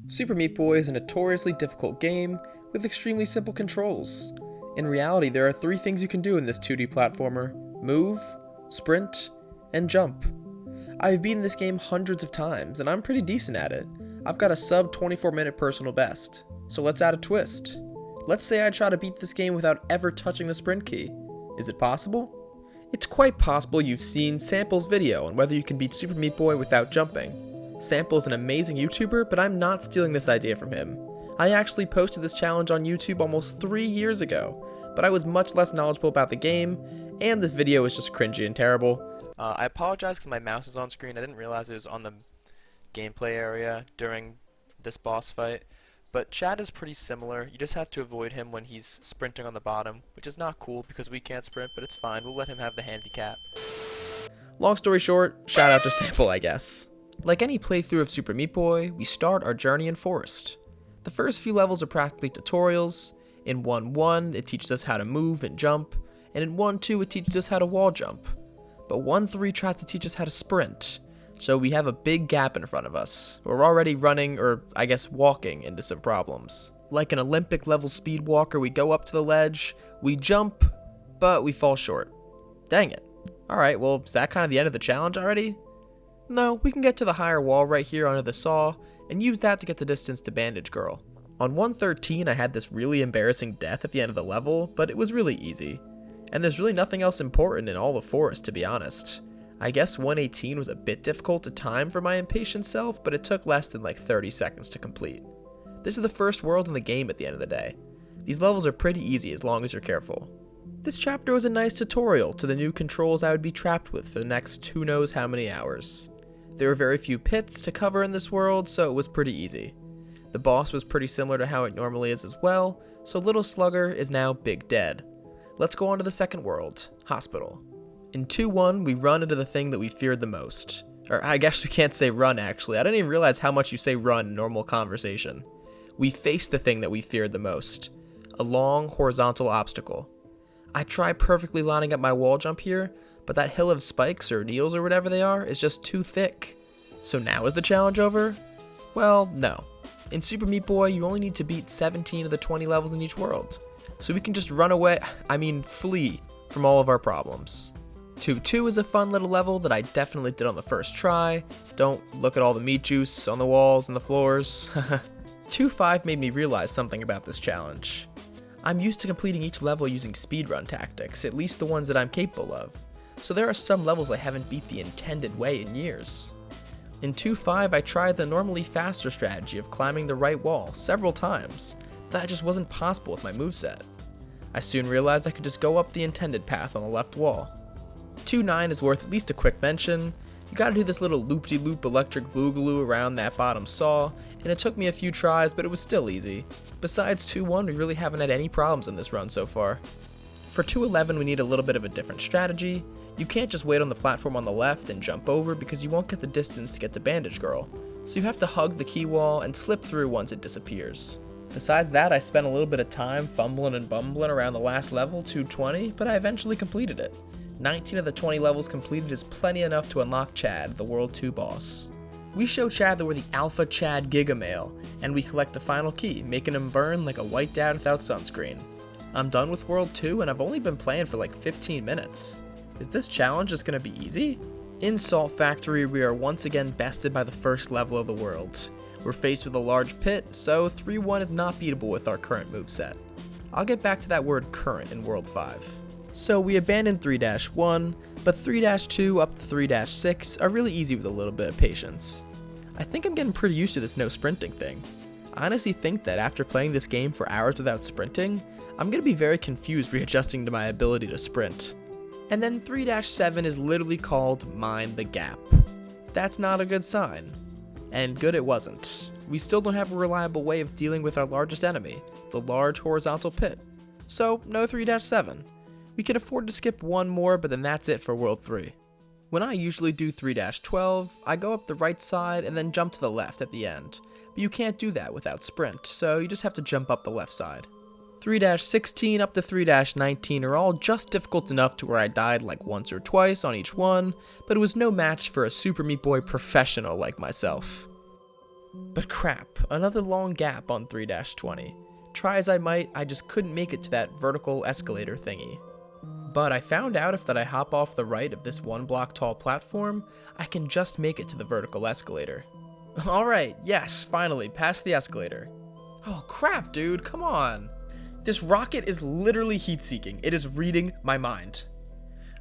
Super Meat Boy is a notoriously difficult game with extremely simple controls. In reality, there are 3 things you can do in this 2D platformer: move, sprint, and jump. I've beaten this game hundreds of times, and I'm pretty decent at it. I've got a sub 24-minute personal best. So let's add a twist. Let's say I try to beat this game without ever touching the sprint key. Is it possible? It's quite possible you've seen Sample's video on whether you can beat Super Meat Boy without jumping. Sample is an amazing YouTuber, but I'm not stealing this idea from him. I actually posted this challenge on YouTube almost 3 years ago, but I was much less knowledgeable about the game, and this video is just cringy and terrible. I apologize because my mouse is on screen. I didn't realize it was on the gameplay area during this boss fight, but Chad is pretty similar. You just have to avoid him when he's sprinting on the bottom, which is not cool because we can't sprint, but it's fine. We'll let him have the handicap. Long story short, shout out to Sample, I guess. Like any playthrough of Super Meat Boy, we start our journey in Forest. The first few levels are practically tutorials. In 1-1, it teaches us how to move and jump, and in 1-2, it teaches us how to wall jump. But 1-3 tries to teach us how to sprint, so we have a big gap in front of us. We're already running, or I guess walking, into some problems. Like an Olympic level speed walker, we go up to the ledge, we jump, but we fall short. Dang it. Alright, well, is that kind of the end of the challenge already? No, we can get to the higher wall right here under the saw, and use that to get the distance to Bandage Girl. On 113, I had this really embarrassing death at the end of the level, but it was really easy. And there's really nothing else important in all the forest, to be honest. I guess 118 was a bit difficult to time for my impatient self, but it took less than like 30 seconds to complete. This is the first world in the game at the end of the day. These levels are pretty easy as long as you're careful. This chapter was a nice tutorial to the new controls I would be trapped with for the next who knows how many hours. There were very few pits to cover in this world, so it was pretty easy. The boss was pretty similar to how it normally is as well, so Little Slugger is now Big Dead. Let's go on to the second world, Hospital. In 2-1, we run into the thing that we feared the most. Or I guess we can't say run actually, I didn't even realize how much you say run in normal conversation. We face the thing that we feared the most, a long horizontal obstacle. I try perfectly lining up my wall jump here, but that hill of spikes or needles or whatever they are is just too thick. So now is the challenge over? Well, no. In Super Meat Boy, you only need to beat 17 of the 20 levels in each world. So we can just run away, flee from all of our problems. 2-2 is a fun little level that I definitely did on the first try. Don't look at all the meat juice on the walls and the floors. 2-5 made me realize something about this challenge. I'm used to completing each level using speedrun tactics, at least the ones that I'm capable of. So there are some levels I haven't beat the intended way in years. In 2-5, I tried the normally faster strategy of climbing the right wall several times. That just wasn't possible with my moveset. I soon realized I could just go up the intended path on the left wall. 2-9 is worth at least a quick mention. You gotta do this little loop-de-loop electric boogaloo around that bottom saw, and it took me a few tries, but it was still easy. Besides 2-1, we really haven't had any problems in this run so far. For 2-11, we need a little bit of a different strategy. You can't just wait on the platform on the left and jump over because you won't get the distance to get to Bandage Girl, so you have to hug the key wall and slip through once it disappears. Besides that, I spent a little bit of time fumbling and bumbling around the last level, 220, but I eventually completed it. 19 of the 20 levels completed is plenty enough to unlock Chad, the World 2 boss. We show Chad that we're the Alpha Chad Giga Male, and we collect the final key, making him burn like a white dad without sunscreen. I'm done with World 2 and I've only been playing for like 15 minutes. Is this challenge just gonna be easy? In Salt Factory, we are once again bested by the first level of the world. We're faced with a large pit, so 3-1 is not beatable with our current moveset. I'll get back to that word current in World 5. So we abandoned 3-1, but 3-2 up to 3-6 are really easy with a little bit of patience. I think I'm getting pretty used to this no sprinting thing. I honestly think that after playing this game for hours without sprinting, I'm gonna be very confused readjusting to my ability to sprint. And then 3-7 is literally called Mind the Gap. That's not a good sign. And good it wasn't. We still don't have a reliable way of dealing with our largest enemy, the large horizontal pit. So no 3-7. We can afford to skip one more, but then that's it for World 3. When I usually do 3-12, I go up the right side and then jump to the left at the end. But you can't do that without sprint, so you just have to jump up the left side. 3-16 up to 3-19 are all just difficult enough to where I died like once or twice on each one, but it was no match for a Super Meat Boy professional like myself. But crap, another long gap on 3-20. Try as I might, I just couldn't make it to that vertical escalator thingy. But I found out if that I hop off the right of this 1 block tall platform, I can just make it to the vertical escalator. Alright, yes, finally, past the escalator. Oh crap, dude, come on. This rocket is literally heat-seeking. It is reading my mind.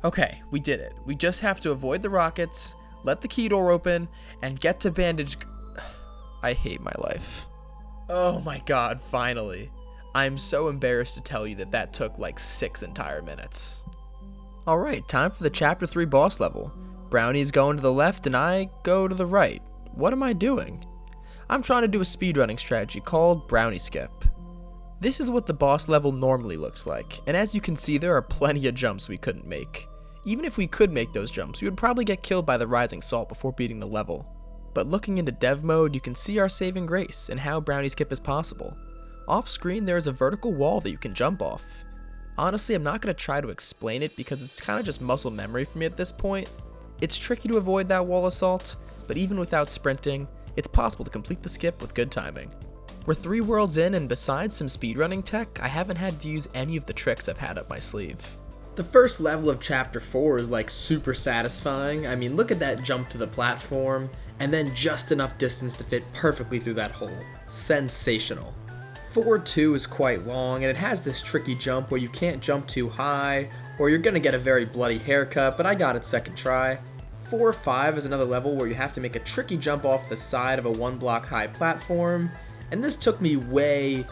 Okay, we did it. We just have to avoid the rockets, let the key door open, and get to bandage... I hate my life. Oh my god, finally. I'm so embarrassed to tell you that took like 6 entire minutes. Alright, time for the Chapter 3 boss level. Brownie is going to the left and I go to the right. What am I doing? I'm trying to do a speedrunning strategy called Brownie Skip. This is what the boss level normally looks like, and as you can see there are plenty of jumps we couldn't make. Even if we could make those jumps, we would probably get killed by the rising salt before beating the level. But looking into dev mode, you can see our saving grace and how Brownie Skip is possible. Off screen there is a vertical wall that you can jump off. Honestly, I'm not going to try to explain it because it's kind of just muscle memory for me at this point. It's tricky to avoid that wall assault, but even without sprinting, it's possible to complete the skip with good timing. We're 3 worlds in, and besides some speedrunning tech, I haven't had to use any of the tricks I've had up my sleeve. The first level of Chapter 4 is like super satisfying. I mean, look at that jump to the platform, and then just enough distance to fit perfectly through that hole. Sensational. 4-2 is quite long, and it has this tricky jump where you can't jump too high, or you're gonna get a very bloody haircut, but I got it second try. 4-5 is another level where you have to make a tricky jump off the side of a 1 block high platform, and this took me way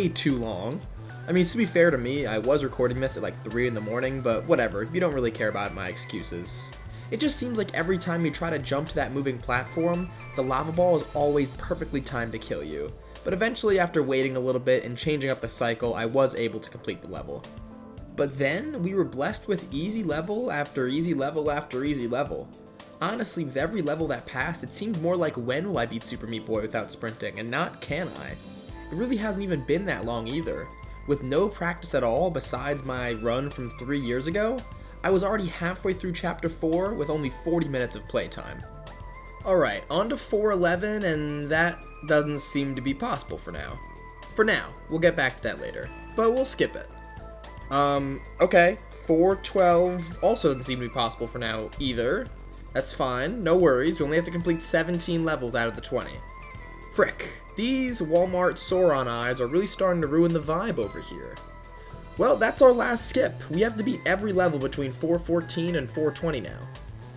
too long. I mean, to be fair to me, I was recording this at like 3 in the morning, but whatever, you don't really care about my excuses. It just seems like every time you try to jump to that moving platform, the lava ball is always perfectly timed to kill you. But eventually, after waiting a little bit and changing up the cycle, I was able to complete the level. But then, we were blessed with easy level after easy level after easy level. Honestly, with every level that passed, it seemed more like when will I beat Super Meat Boy without sprinting, and not can I. It really hasn't even been that long either. With no practice at all besides my run from 3 years ago, I was already halfway through Chapter 4 with only 40 minutes of playtime. Alright, on to 4-11, and that doesn't seem to be possible for now. For now, we'll get back to that later, but we'll skip it. Okay, 4-12 also doesn't seem to be possible for now either. That's fine, no worries, we only have to complete 17 levels out of the 20. Frick, these Walmart Sauron eyes are really starting to ruin the vibe over here. Well, that's our last skip. We have to beat every level between 4-14 and 4-20 now.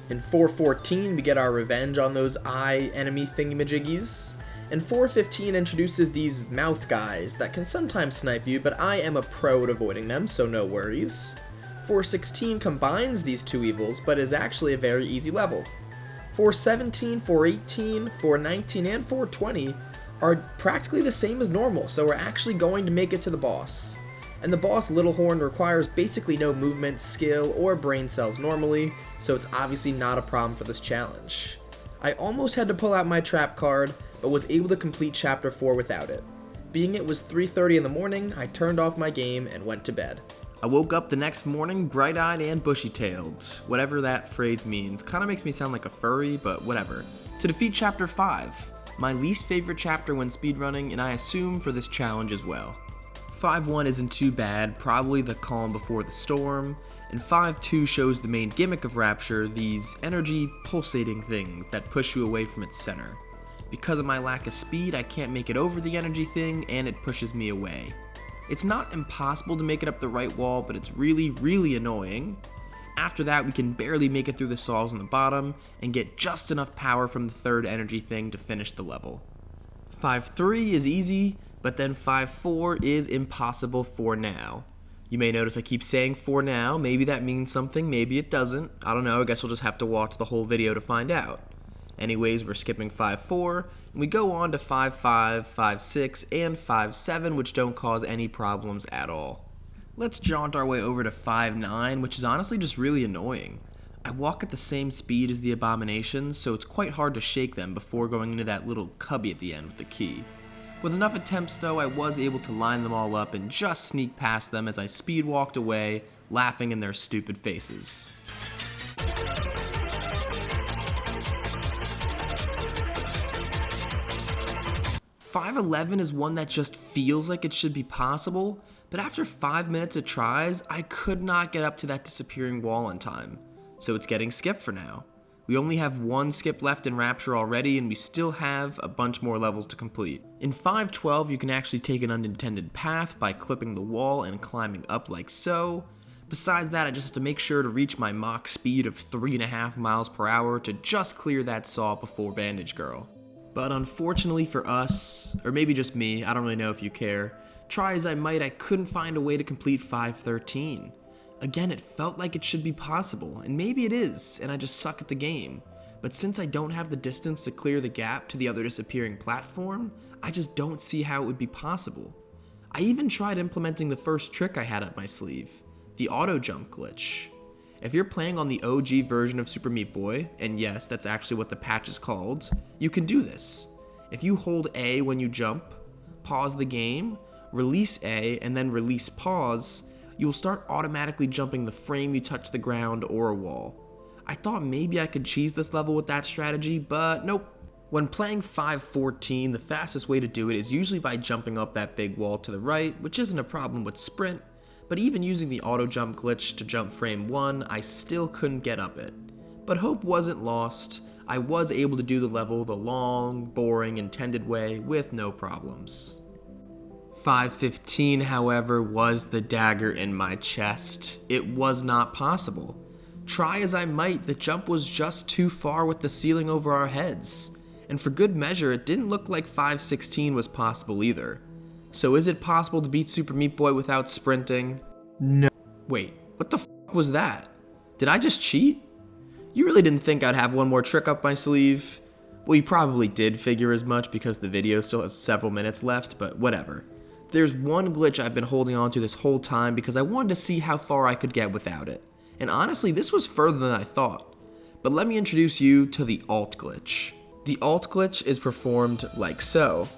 In 4-14, we get our revenge on those eye enemy thingamajiggies. And 4-15 introduces these mouth guys that can sometimes snipe you, but I am a pro at avoiding them, so no worries. 4-16 combines these two evils, but is actually a very easy level. 4-17, 4-18, 4-19, and 4-20 are practically the same as normal, so we're actually going to make it to the boss. And the boss Littlehorn requires basically no movement, skill, or brain cells normally, so it's obviously not a problem for this challenge. I almost had to pull out my trap card, but was able to complete Chapter 4 without it. Being it was 3:30 in the morning, I turned off my game and went to bed. I woke up the next morning bright-eyed and bushy-tailed. Whatever that phrase means. Kinda makes me sound like a furry, but whatever. To defeat Chapter 5, my least favorite chapter when speedrunning, and I assume for this challenge as well. 5-1 isn't too bad, probably the calm before the storm, and 5-2 shows the main gimmick of Rapture, these energy pulsating things that push you away from its center. Because of my lack of speed, I can't make it over the energy thing, and it pushes me away. It's not impossible to make it up the right wall, but it's really annoying. After that, we can barely make it through the saws on the bottom, and get just enough power from the third energy thing to finish the level. 5-3 is easy, but then 5-4 is impossible for now. You may notice I keep saying for now, maybe that means something, maybe it doesn't. I don't know, I guess we'll just have to watch the whole video to find out. Anyways, we're skipping 5-4, and we go on to 5-5, 5-6, and 5-7, which don't cause any problems at all. Let's jaunt our way over to 5-9, which is honestly just really annoying. I walk at the same speed as the abominations, so it's quite hard to shake them before going into that little cubby at the end with the key. With enough attempts though, I was able to line them all up and just sneak past them as I speed walked away, laughing in their stupid faces. 511 is one that just feels like it should be possible, but after 5 minutes of tries, I could not get up to that disappearing wall in time, so it's getting skipped for now. We only have one skip left in Rapture already, and we still have a bunch more levels to complete. In 512, you can actually take an unintended path by clipping the wall and climbing up like so. Besides that, I just have to make sure to reach my Mach speed of 3.5 miles per hour to just clear that saw before Bandage Girl. But unfortunately for us, or maybe just me, I don't really know if you care, try as I might, I couldn't find a way to complete 513. Again, it felt like it should be possible, and maybe it is, and I just suck at the game. But since I don't have the distance to clear the gap to the other disappearing platform, I just don't see how it would be possible. I even tried implementing the first trick I had up my sleeve, the auto jump glitch. If you're playing on the OG version of Super Meat Boy, and yes, that's actually what the patch is called, you can do this. If you hold A when you jump, pause the game, release A, and then release pause, you will start automatically jumping the frame you touch the ground or a wall. I thought maybe I could cheese this level with that strategy, but nope. When playing 514, the fastest way to do it is usually by jumping up that big wall to the right, which isn't a problem with Sprint, but even using the auto jump glitch to jump frame 1, I still couldn't get up it. But hope wasn't lost. I was able to do the level the long, boring, intended way with no problems. 515, however, was the dagger in my chest. It was not possible. Try as I might, the jump was just too far with the ceiling over our heads. And for good measure, it didn't look like 516 was possible either. So is it possible to beat Super Meat Boy without sprinting? No. Wait, what the f*** was that? Did I just cheat? You really didn't think I'd have one more trick up my sleeve? Well, you probably did figure as much because the video still has several minutes left, but whatever. There's one glitch I've been holding on to this whole time because I wanted to see how far I could get without it. And honestly, this was further than I thought. But let me introduce you to the alt glitch. The alt glitch is performed like so.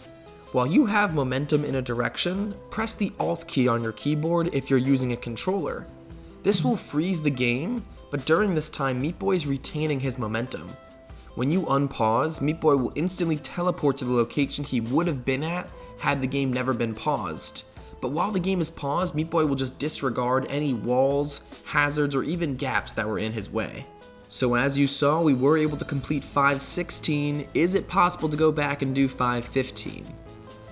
While you have momentum in a direction, press the alt key on your keyboard if you're using a controller. This will freeze the game, but during this time, Meat Boy is retaining his momentum. When you unpause, Meat Boy will instantly teleport to the location he would have been at had the game never been paused. But while the game is paused, Meat Boy will just disregard any walls, hazards, or even gaps that were in his way. So as you saw, we were able to complete 516. Is it possible to go back and do 515?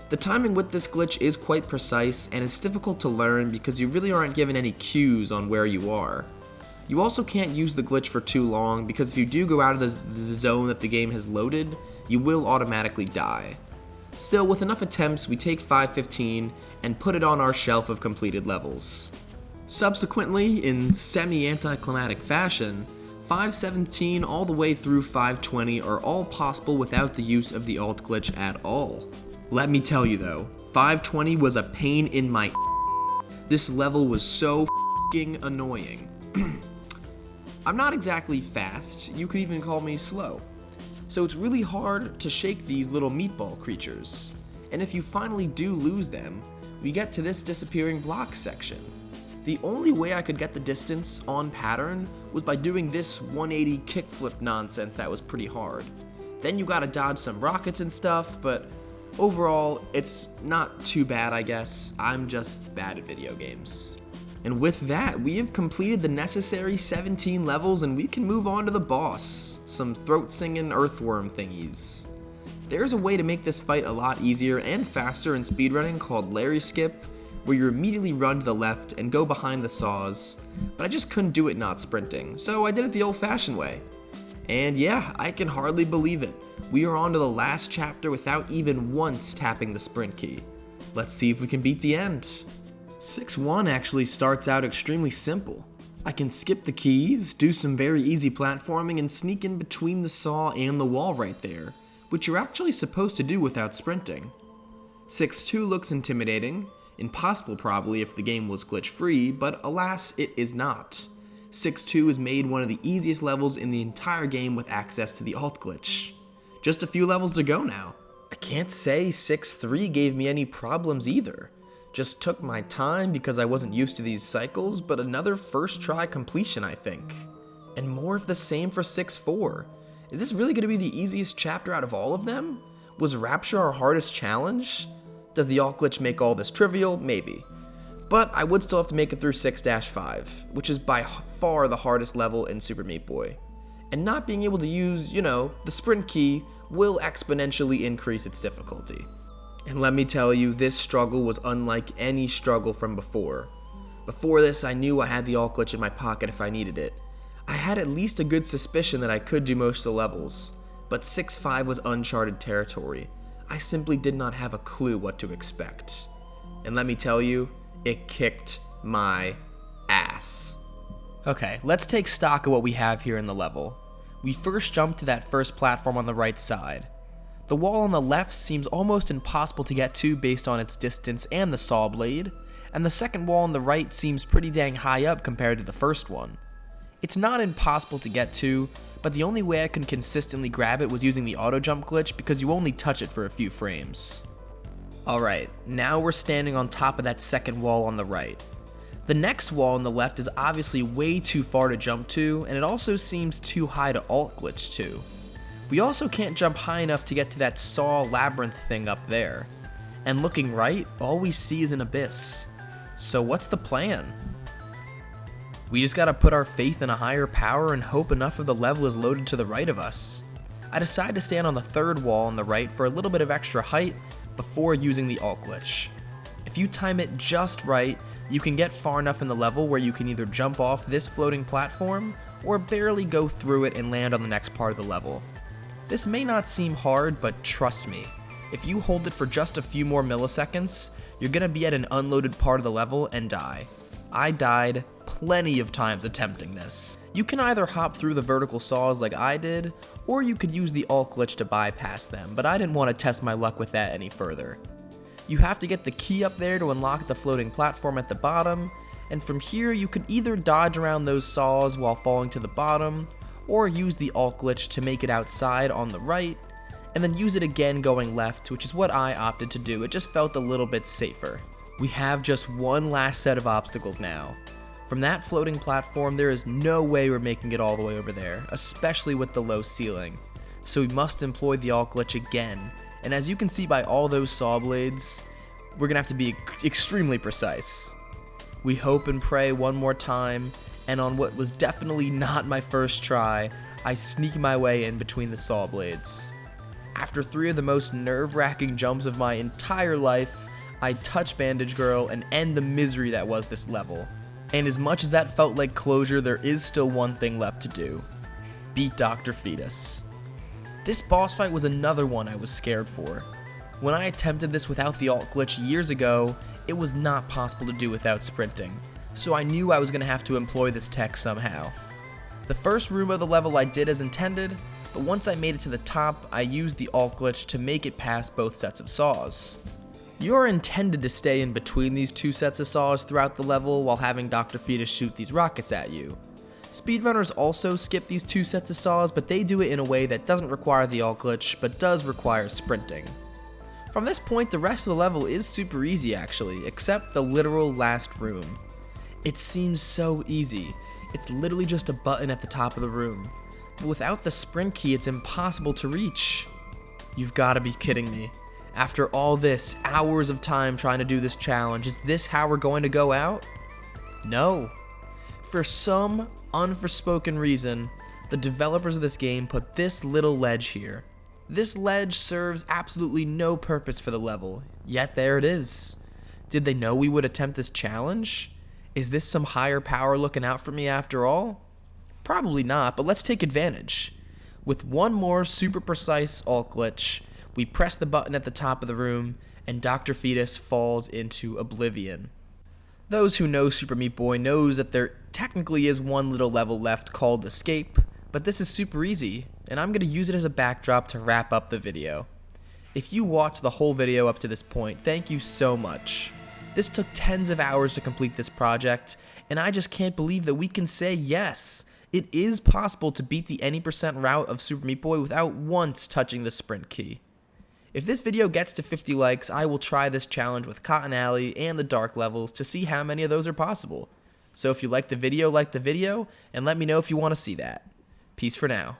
The timing with this glitch is quite precise, and it's difficult to learn because you really aren't given any cues on where you are. You also can't use the glitch for too long because if you do go out of the zone that the game has loaded, you will automatically die. Still, with enough attempts, we take 515 and put it on our shelf of completed levels. Subsequently, in semi-anticlimactic fashion, 517 all the way through 520 are all possible without the use of the alt glitch at all. Let me tell you though, 520 was a pain in my This level was so f***ing annoying. I'm not exactly fast, you could even call me slow. So it's really hard to shake these little meatball creatures. And if you finally do lose them, we get to this disappearing block section. The only way I could get the distance on pattern was by doing this 180 kickflip nonsense that was pretty hard. Then you gotta dodge some rockets and stuff, but overall, it's not too bad, I guess. I'm just bad at video games. And with that, we have completed the necessary 17 levels and we can move on to the boss, some throat-singing earthworm thingies. There's a way to make this fight a lot easier and faster in speedrunning called Larry Skip, where you immediately run to the left and go behind the saws, but I just couldn't do it not sprinting, so I did it the old-fashioned way. And yeah, I can hardly believe it. We are on to the last chapter without even once tapping the sprint key. Let's see if we can beat the end. 6-1 actually starts out extremely simple. I can skip the keys, do some very easy platforming, and sneak in between the saw and the wall right there, which you're actually supposed to do without sprinting. 6-2 looks intimidating, impossible probably if the game was glitch-free, but alas, it is not. 6-2 is made one of the easiest levels in the entire game with access to the alt glitch. Just a few levels to go now. I can't say 6-3 gave me any problems either. Just took my time because I wasn't used to these cycles, but another first try completion, I think. And more of the same for 6-4. Is this really going to be the easiest chapter out of all of them? Was Rapture our hardest challenge? Does the alt glitch make all this trivial? Maybe. But I would still have to make it through 6-5, which is by far the hardest level in Super Meat Boy. And not being able to use, the sprint key will exponentially increase its difficulty. And let me tell you, this struggle was unlike any struggle from before. Before this, I knew I had the alt glitch in my pocket if I needed it. I had at least a good suspicion that I could do most of the levels, but 6-5 was uncharted territory. I simply did not have a clue what to expect. And let me tell you, it kicked my ass. Okay, let's take stock of what we have here in the level. We first jump to that first platform on the right side. The wall on the left seems almost impossible to get to based on its distance and the saw blade, and the second wall on the right seems pretty dang high up compared to the first one. It's not impossible to get to, but the only way I can consistently grab it was using the auto jump glitch because you only touch it for a few frames. Alright, now we're standing on top of that second wall on the right. The next wall on the left is obviously way too far to jump to, and it also seems too high to alt glitch to. We also can't jump high enough to get to that saw labyrinth thing up there. And looking right, all we see is an abyss. So what's the plan? We just gotta put our faith in a higher power and hope enough of the level is loaded to the right of us. I decide to stand on the third wall on the right for a little bit of extra height before using the alt glitch. If you time it just right, you can get far enough in the level where you can either jump off this floating platform or barely go through it and land on the next part of the level. This may not seem hard, but trust me, if you hold it for just a few more milliseconds, you're gonna be at an unloaded part of the level and die. I died plenty of times attempting this. You can either hop through the vertical saws like I did, or you could use the alt glitch to bypass them, but I didn't want to test my luck with that any further. You have to get the key up there to unlock the floating platform at the bottom, and from here you could either dodge around those saws while falling to the bottom, or use the alt glitch to make it outside on the right, and then use it again going left, which is what I opted to do. It just felt a little bit safer. We have just one last set of obstacles now. From that floating platform, there is no way we're making it all the way over there, especially with the low ceiling. So we must employ the alt glitch again, and as you can see by all those saw blades, we're gonna have to be extremely precise. We hope and pray one more time, and on what was definitely not my first try, I sneak my way in between the saw blades. After 3 of the most nerve-wracking jumps of my entire life, I touch Bandage Girl and end the misery that was this level. And as much as that felt like closure, there is still one thing left to do. Beat Dr. Fetus. This boss fight was another one I was scared for. When I attempted this without the alt glitch years ago, it was not possible to do without sprinting, so I knew I was going to have to employ this tech somehow. The first room of the level I did as intended, but once I made it to the top, I used the alt glitch to make it past both sets of saws. You're intended to stay in between these 2 sets of saws throughout the level while having Dr. Fetus shoot these rockets at you. Speedrunners also skip these 2 sets of saws, but they do it in a way that doesn't require the alt glitch, but does require sprinting. From this point, the rest of the level is super easy actually, except the literal last room. It seems so easy. It's literally just a button at the top of the room. But without the sprint key, it's impossible to reach. You've gotta be kidding me. After all this, hours of time trying to do this challenge, is this how we're going to go out? No. For some unforespoken reason, the developers of this game put this little ledge here. This ledge serves absolutely no purpose for the level, yet there it is. Did they know we would attempt this challenge? Is this some higher power looking out for me after all? Probably not, but let's take advantage. With one more super precise alt glitch, we press the button at the top of the room, and Dr. Fetus falls into oblivion. Those who know Super Meat Boy knows that there technically is one little level left called Escape, but this is super easy, and I'm going to use it as a backdrop to wrap up the video. If you watched the whole video up to this point, thank you so much. This took tens of hours to complete this project, and I just can't believe that we can say yes. It is possible to beat the any % route of Super Meat Boy without once touching the sprint key. If this video gets to 50 likes, I will try this challenge with Cotton Alley and the dark levels to see how many of those are possible. So if you like the video, and let me know if you want to see that. Peace for now.